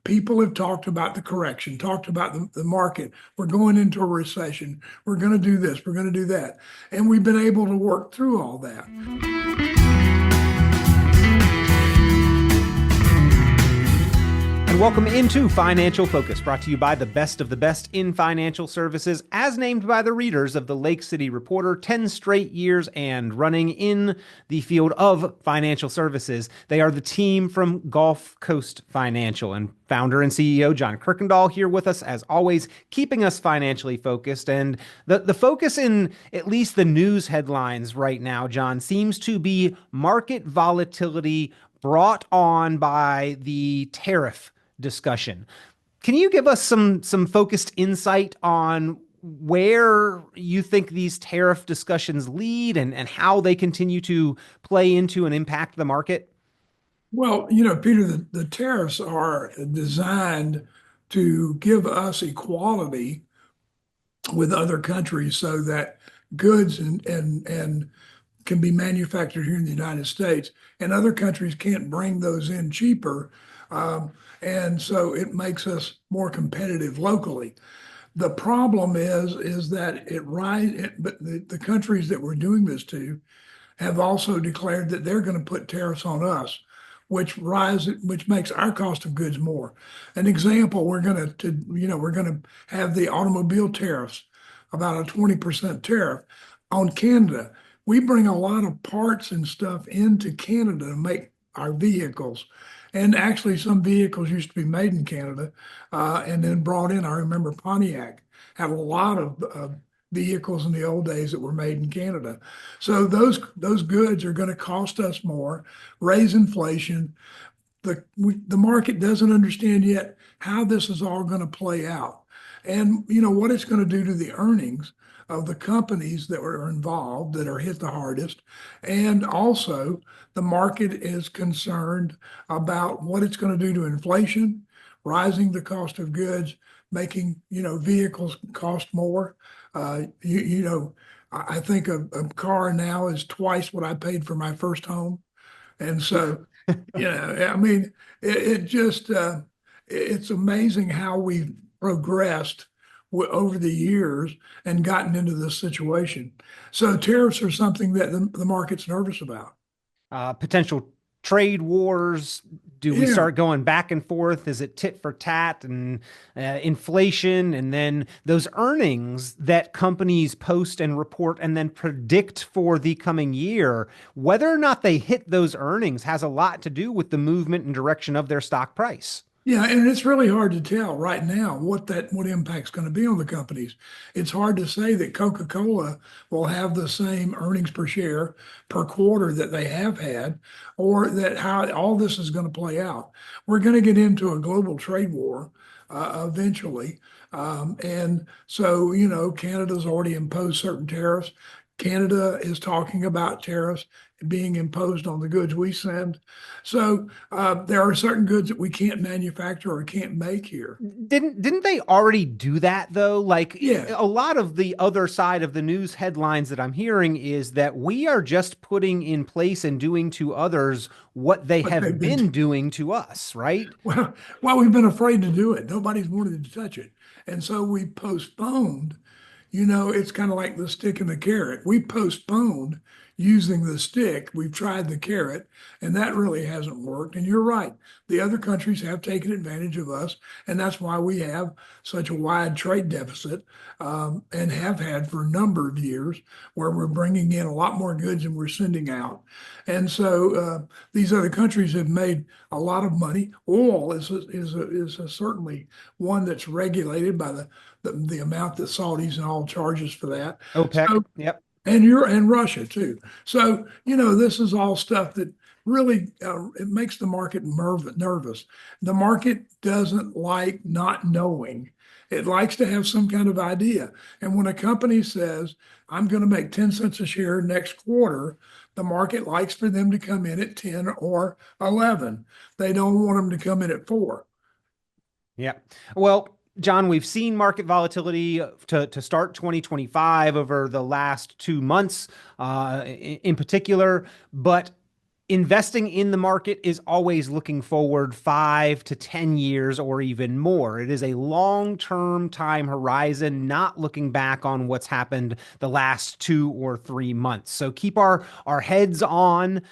people have talked about the correction, talked about the market. We're going into a recession. We're going to do this. We're going to do that. And we've been able to work through all that. And welcome into Financial Focus, brought to you by the best of the best in financial services, as named by the readers of the Lake City Reporter, 10 straight years and running in the field of financial services. They are the team from GulfCoast Financial, and founder and CEO John Kuykendall here with us, as always, keeping us financially focused. And the focus in at least the news headlines right now, John, seems to be market volatility brought on by the tariff discussion. Can you give us some focused insight on where you think these tariff discussions lead and how they continue to play into and impact the market? Well, Peter, the tariffs are designed to give us equality with other countries so that goods and can be manufactured here in the United States, and other countries can't bring those in cheaper. And so it makes us more competitive locally. The problem is that but the countries that we're doing this to have also declared that they're going to put tariffs on us, which makes our cost of goods more. An example, we're going to have the automobile tariffs, about a 20% tariff on Canada. We bring a lot of parts and stuff into Canada to make our vehicles. And actually, some vehicles used to be made in Canada and then brought in. I remember Pontiac had a lot of vehicles in the old days that were made in Canada. So those goods are going to cost us more, raise inflation. The market doesn't understand yet how this is all going to play out, and what it's going to do to the earnings of the companies that are involved that are hit the hardest. And also the market is concerned about what it's going to do to inflation, rising the cost of goods, making, vehicles cost more. I think a car now is twice what I paid for my first home. And so, I mean, it's amazing how we've progressed over the years and gotten into this situation. So tariffs are something that the market's nervous about. Potential trade wars. Do we Yeah. start going back and forth? Is it tit for tat and inflation? And then those earnings that companies post and report and then predict for the coming year, whether or not they hit those earnings has a lot to do with the movement and direction of their stock price. Yeah, and it's really hard to tell right now what impact's going to be on the companies. It's hard to say that Coca-Cola will have the same earnings per share per quarter that they have had, or that how all this is going to play out. We're going to get into a global trade war eventually. And so, Canada's already imposed certain tariffs. Canada is talking about tariffs being imposed on the goods we send. So there are certain goods that we can't manufacture or can't make here. Didn't they already do that though? Like, Yeah. a lot of the other side of the news headlines that I'm hearing is that we are just putting in place and doing to others what they But have they've been doing to us, right? Well, we've been afraid to do it. Nobody's wanted to touch it. And so we postponed. It's kind of like the stick and the carrot. We postponed using the stick. We've tried the carrot, and that really hasn't worked. And you're right. The other countries have taken advantage of us, and that's why we have such a wide trade deficit, and have had for a number of years, where we're bringing in a lot more goods than we're sending out. And so these other countries have made a lot of money. Oil is certainly one that's regulated by the amount that Saudis and all charges for that. OPEC. So, Yep. and Russia too. So this is all stuff that really it makes the market nervous. The market doesn't like not knowing. It likes to have some kind of idea. And when a company says, "I'm going to make 10 cents a share next quarter," the market likes for them to come in at 10 or 11. They don't want them to come in at 4. Yeah. Well, John, we've seen market volatility to start 2025 over the last 2 months in particular, but Investing in the market is always looking forward 5 to 10 years or even more. It is a long-term time horizon, not looking back on what's happened the last 2 or 3 months. So keep our heads on.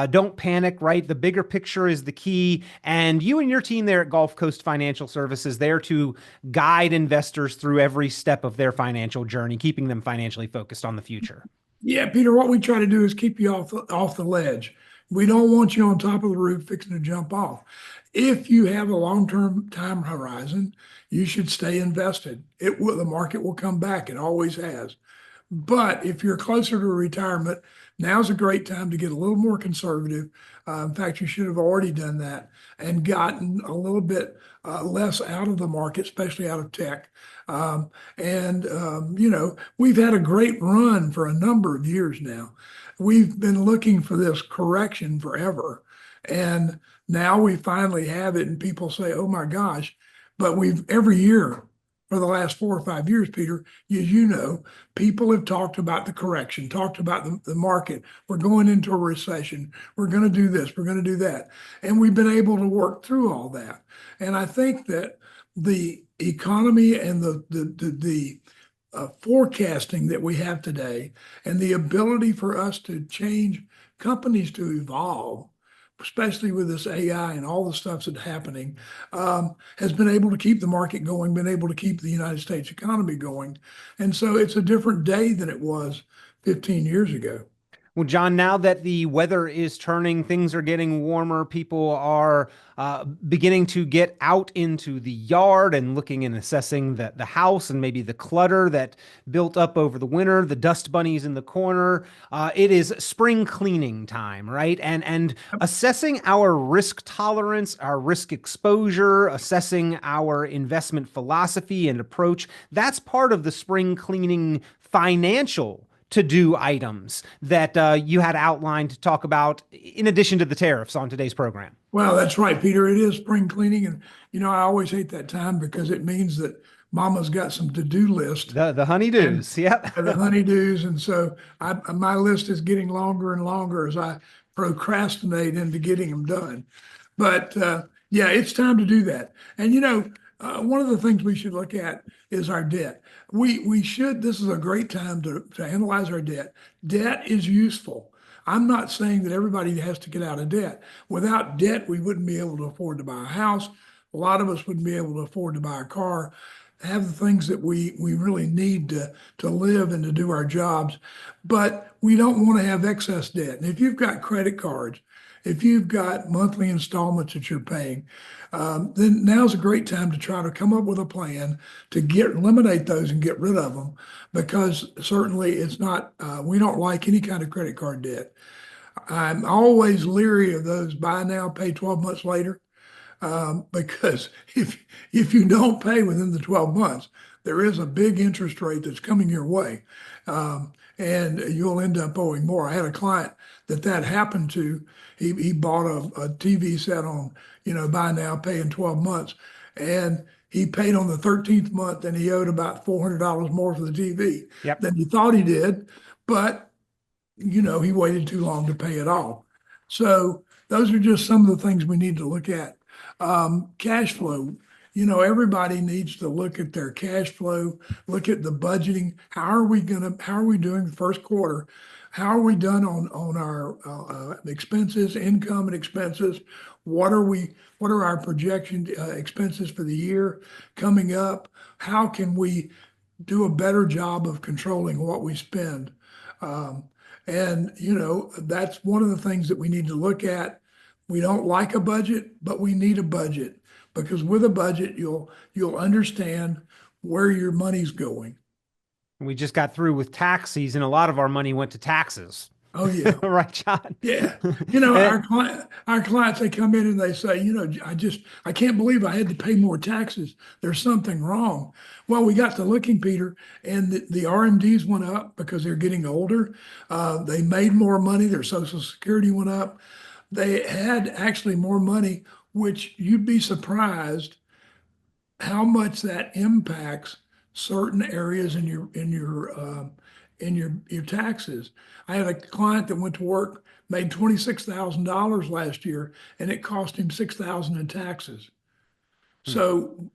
Don't panic, right? The bigger picture is the key. And you and your team there at GulfCoast Financial Services, there to guide investors through every step of their financial journey, keeping them financially focused on the future. Yeah, Peter, what we try to do is keep you off the ledge. We don't want you on top of the roof fixing to jump off. If you have a long-term time horizon, you should stay invested. The market will come back. It always has. But if you're closer to retirement, now's a great time to get a little more conservative. In fact, you should have already done that and gotten a little bit less out of the market, especially out of tech. We've had a great run for a number of years now. We've been looking for this correction forever. And now we finally have it, and people say, oh my gosh. But we've every year for the last 4 or 5 years, Peter, as you know, people have talked about the correction, talked about the market. We're going into a recession. We're going to do this. We're going to do that. And we've been able to work through all that. And I think that the economy and the forecasting that we have today and the ability for us to change companies to evolve, especially with this AI and all the stuff that's happening, has been able to keep the market going, been able to keep the United States economy going. And so it's a different day than it was 15 years ago. Well, John, now that the weather is turning, things are getting warmer, people are beginning to get out into the yard and looking and assessing the house and maybe the clutter that built up over the winter, the dust bunnies in the corner. It is spring cleaning time, right? And assessing our risk tolerance, our risk exposure, assessing our investment philosophy and approach, that's part of the spring cleaning financial to-do items that you had outlined to talk about in addition to the tariffs on today's program. Well, that's right, Peter. It is spring cleaning. And, I always hate that time because it means that mama's got some to-do list The and honeydews, yep. the honeydews. And so my list is getting longer and longer as I procrastinate into getting them done. But yeah, it's time to do that. And one of the things we should look at is our debt. This is a great time to analyze our debt. Debt is useful. I'm not saying that everybody has to get out of debt. Without debt, we wouldn't be able to afford to buy a house. A lot of us wouldn't be able to afford to buy a car, have the things that we really need to live and to do our jobs. But we don't want to have excess debt. And if you've got credit cards, if you've got monthly installments that you're paying, then now's a great time to try to come up with a plan to eliminate those and get rid of them, because certainly it's not, we don't like any kind of credit card debt. I'm always leery of those buy now, pay 12 months later, because if you don't pay within the 12 months, there is a big interest rate that's coming your way. And you'll end up owing more. I had a client that happened to. He bought a TV set on, buy now, pay in 12 months. And he paid on the 13th month and he owed about $400 more for the TV Yep. than he thought he did. But, he waited too long to pay it off. So those are just some of the things we need to look at. Cash flow. Everybody needs to look at their cash flow, look at the budgeting. How are we doing the first quarter? How are we done on our expenses, income and expenses? What are our projected expenses for the year coming up? How can we do a better job of controlling what we spend? That's one of the things that we need to look at. We don't like a budget, but we need a budget, because with a budget, you'll understand where your money's going. We just got through with tax season. A lot of our money went to taxes. Oh yeah. Right, John? Yeah. Our clients, they come in and they say, I can't believe I had to pay more taxes. There's something wrong. Well, we got to looking, Peter, and the RMDs went up because they're getting older. They made more money. Their Social Security went up. They had actually more money, which you'd be surprised how much that impacts certain areas in your taxes. I had a client that went to work made $26,000 last year, and it cost him $6,000 in taxes. Hmm. So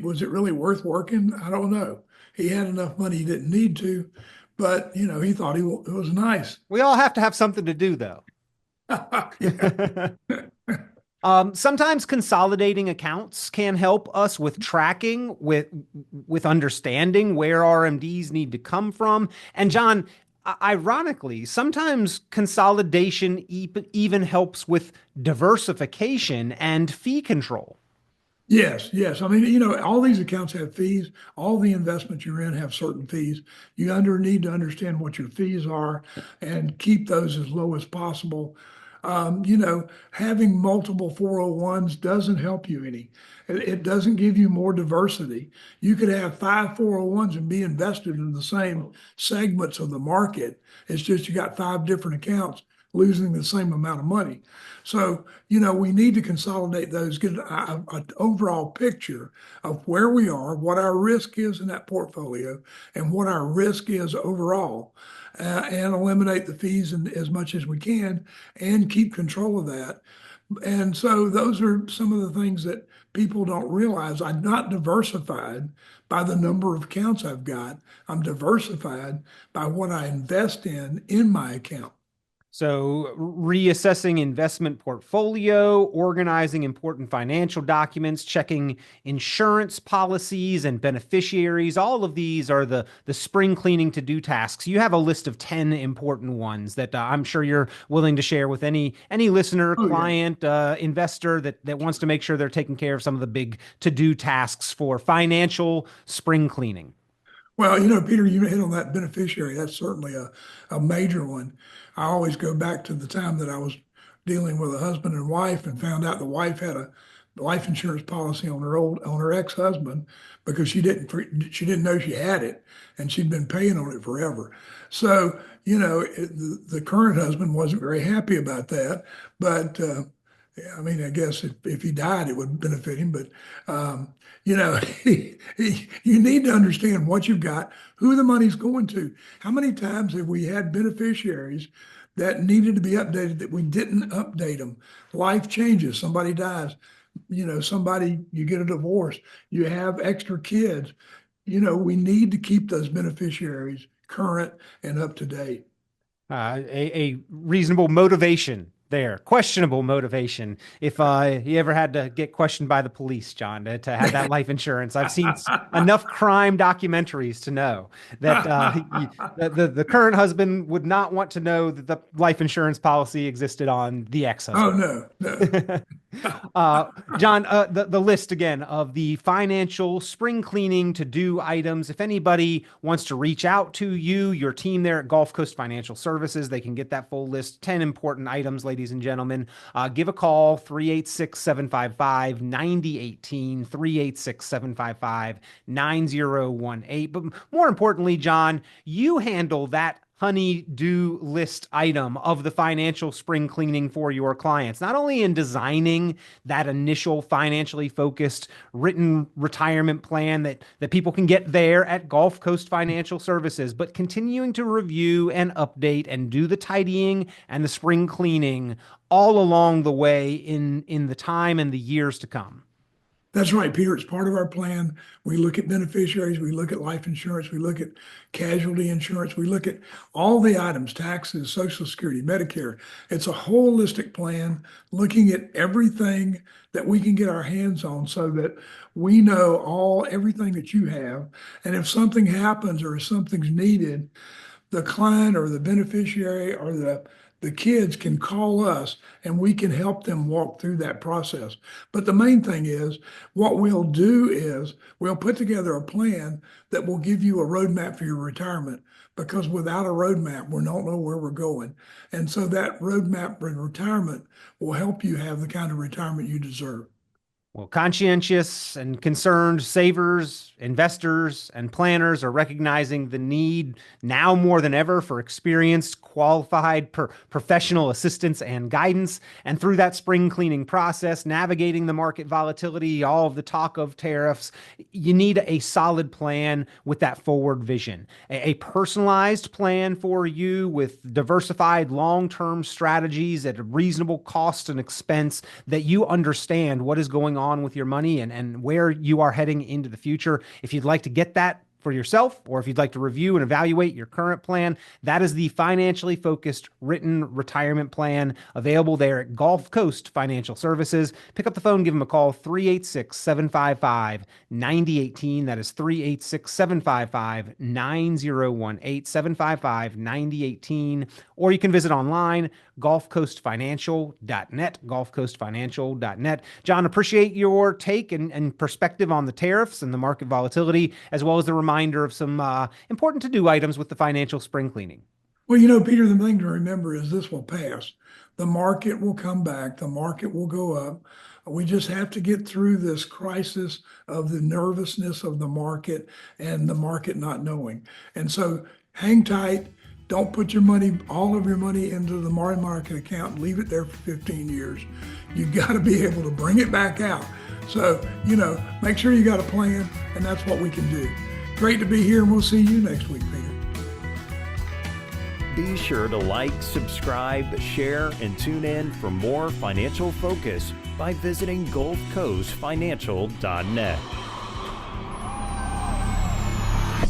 was it really worth working? I don't know. He had enough money he didn't need to, but he thought it was nice. We all have to have something to do, though. Yeah. Sometimes consolidating accounts can help us with tracking, with understanding where RMDs need to come from. And John, ironically, sometimes consolidation even helps with diversification and fee control. Yes, yes. I mean, all these accounts have fees. All the investments you're in have certain fees. Need to understand what your fees are and keep those as low as possible. Having multiple 401s doesn't help you any. It doesn't give you more diversity. You could have 5 401s and be invested in the same segments of the market. It's just you got 5 different accounts losing the same amount of money. So, we need to consolidate those, get an overall picture of where we are, what our risk is in that portfolio, and what our risk is overall, and eliminate the fees as much as we can and keep control of that. And so those are some of the things that people don't realize. I'm not diversified by the number of accounts I've got. I'm diversified by what I invest in my account. So, reassessing investment portfolio, organizing important financial documents, checking insurance policies and beneficiaries. All of these are the spring cleaning to do tasks. You have a list of 10 important ones that I'm sure you're willing to share with any listener, Oh yeah. client, investor that wants to make sure they're taking care of some of the big to do tasks for financial spring cleaning. Well, Peter, you hit on that beneficiary. That's certainly a major one. I always go back to the time that I was dealing with a husband and wife and found out the wife had a life insurance policy on her ex-husband because she didn't know she had it and she'd been paying on it forever. So, the current husband wasn't very happy about that, but yeah, I mean, I guess if he died, it would benefit him. But you need to understand what you've got, who the money's going to. How many times have we had beneficiaries that needed to be updated that we didn't update them? Life changes, somebody dies, you get a divorce, you have extra kids. We need to keep those beneficiaries current and up to date. A reasonable motivation there, questionable motivation. If you ever had to get questioned by the police, John, to have that life insurance, I've seen enough crime documentaries to know that the current husband would not want to know that the life insurance policy existed on the Oh ex-husband. no, no. John, the list again of the financial spring cleaning to do items. If anybody wants to reach out to you, your team there at GulfCoast Financial Services, they can get that full list. 10 important items, ladies and gentlemen. Give a call, 386-755-9018, 386-755-9018. But more importantly, John, you handle that honey-do list item of the financial spring cleaning for your clients, not only in designing that initial financially focused written retirement plan that people can get there at Gulf Coast Financial Services, but continuing to review and update and do the tidying and the spring cleaning all along the way in the time and the years to come. That's right, Peter. It's part of our plan. We look at beneficiaries, we look at life insurance, we look at casualty insurance, we look at all the items, taxes, Social Security, Medicare. It's a holistic plan looking at everything that we can get our hands on so that we know everything that you have. And if something happens or if something's needed, the client or the beneficiary or the kids can call us and we can help them walk through that process. But the main thing is what we'll do is we'll put together a plan that will give you a roadmap for your retirement, because without a roadmap, we don't know where we're going. And so that roadmap for retirement will help you have the kind of retirement you deserve. Well, conscientious and concerned savers, investors, and planners are recognizing the need now more than ever for experienced, qualified, professional assistance and guidance. And through that spring cleaning process, navigating the market volatility, all of the talk of tariffs, you need a solid plan with that forward vision, a personalized plan for you with diversified long-term strategies at a reasonable cost and expense, that you understand what is going on with your money and where you are heading into the future. If you'd like to get that for yourself, or if you'd like to review and evaluate your current plan, that is the Financially Focused Written Retirement Plan, available there at Gulf Coast Financial Services. Pick up the phone, give them a call, 386-755-9018. That is 386-755-9018, 755-9018. Or you can visit online, GulfCoastFinancial.net, GulfCoastFinancial.net. John, appreciate your take and perspective on the tariffs and the market volatility, as well as the reminder of some important to-do items with the financial spring cleaning. Well, Peter, the thing to remember is this will pass. The market will come back. The market will go up. We just have to get through this crisis of the nervousness of the market and the market not knowing. And so hang tight. Don't put your money, all of your money, into the money market account and leave it there for 15 years. You've got to be able to bring it back out. So, make sure you got a plan, and that's what we can do. Great to be here, and we'll see you next week, Peter. Be sure to like, subscribe, share, and tune in for more financial focus by visiting GulfCoastFinancial.net.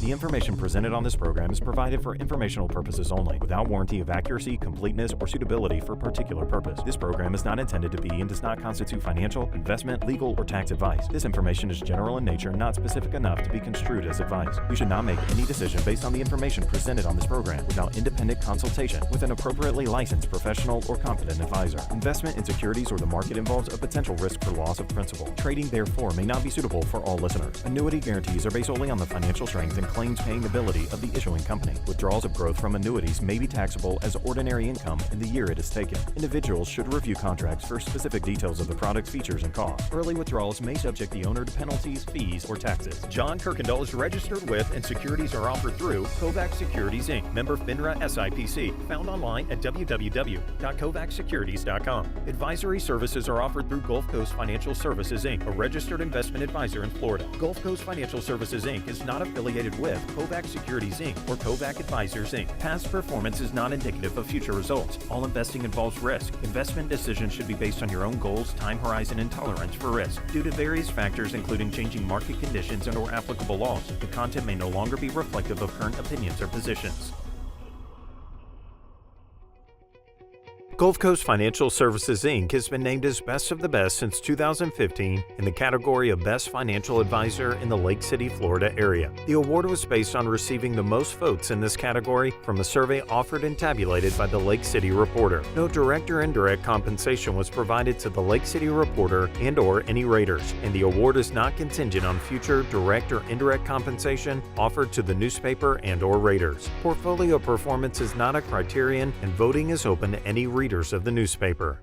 The information presented on this program is provided for informational purposes only, without warranty of accuracy, completeness, or suitability for a particular purpose. This program is not intended to be and does not constitute financial, investment, legal, or tax advice. This information is general in nature and not specific enough to be construed as advice. You should not make any decision based on the information presented on this program without independent consultation with an appropriately licensed professional or competent advisor. Investment in securities or the market involves a potential risk for loss of principal. Trading, therefore, may not be suitable for all listeners. Annuity guarantees are based solely on the financial strength and claims paying ability of the issuing company. Withdrawals of growth from annuities may be taxable as ordinary income in the year it is taken. Individuals should review contracts for specific details of the product's features and costs. Early withdrawals may subject the owner to penalties, fees, or taxes. John Kuykendall is registered with and securities are offered through Kovac Securities Inc., member FINRA SIPC, found online at www.kovacsecurities.com. Advisory services are offered through Gulf Coast Financial Services Inc., a registered investment advisor in Florida. Gulf Coast Financial Services Inc. is not affiliated with Kovac Securities Inc. or Kovac Advisors Inc. Past performance is not indicative of future results. All investing involves risk. Investment decisions should be based on your own goals, time horizon, and tolerance for risk. Due to various factors, including changing market conditions and/or applicable laws, the content may no longer be reflective of current opinions or positions. Gulf Coast Financial Services Inc. has been named as Best of the Best since 2015 in the category of Best Financial Advisor in the Lake City, Florida area. The award was based on receiving the most votes in this category from a survey offered and tabulated by the Lake City Reporter. No direct or indirect compensation was provided to the Lake City Reporter and/or any raters, and the award is not contingent on future direct or indirect compensation offered to the newspaper and/or raters. Portfolio performance is not a criterion, and voting is open to any readers of the newspaper.